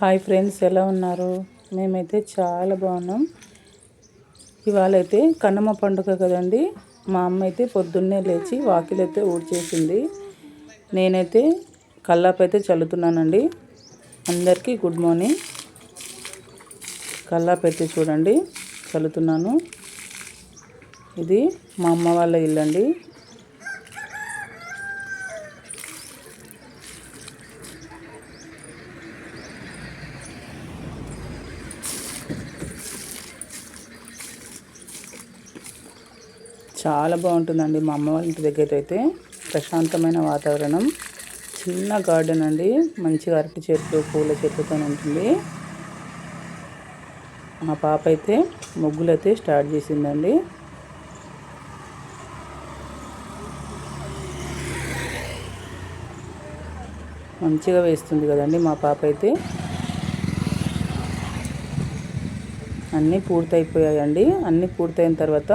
Hi friends, ఎలా ఉన్నారు? మేమైతే చాలా బాగున్నాం. ఇవాళ అయితే కన్నమ్మ పండుగ కదండి. మా అమ్మ అయితే పొద్దున్నే లేచి వాకిలైతే ఊడ్చేసింది. నేనైతే కల్లాపు అయితే చల్లుతున్నానండి. అందరికీ గుడ్ మార్నింగ్. కల్లాపు అయితే చూడండి చల్లుతున్నాను. ఇది మా అమ్మ వాళ్ళ ఇల్లు అండి. చాలా బాగుంటుందండి. మా అమ్మ వాళ్ళ ఇంటి దగ్గర అయితే ప్రశాంతమైన వాతావరణం, చిన్న గార్డెన్ అండి. మంచిగా అరటి చెట్లు, పూల చెట్లతో ఉంటుంది. మా పాప అయితే ముగ్గులు అయితే స్టార్ట్ చేసిందండి. మంచిగా వేస్తుంది కదండి మా పాప అయితే. అన్నీ పూర్తయిపోయాయండి. అన్నీ పూర్తయిన తర్వాత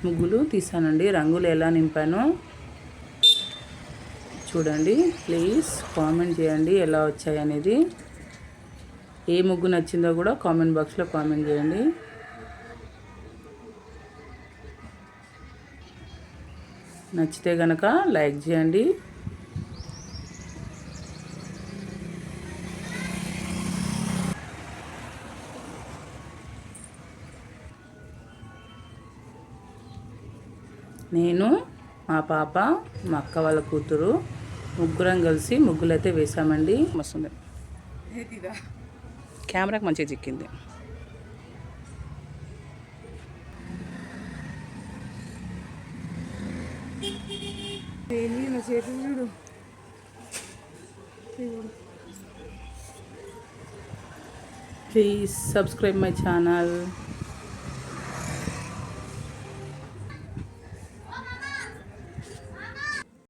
ముగ్గులు తీసానండి. రంగులు ఎలా నింపానో చూడండి. ప్లీజ్ కామెంట్ చేయండి ఎలా వచ్చాయి అనేది. ఏ ముగ్గు నచ్చిందో కూడా కామెంట్ బాక్స్లో కామెంట్ చేయండి. నచ్చితే కనుక లైక్ చేయండి. నేను, మా పాప, మా అక్క వాళ్ళ కూతురు ముగ్గురం కలిసి ముగ్గులు అయితే వేసామండి. మస్తుంది. కెమెరాకి మంచిగా చిక్కింది. Please subscribe my channel.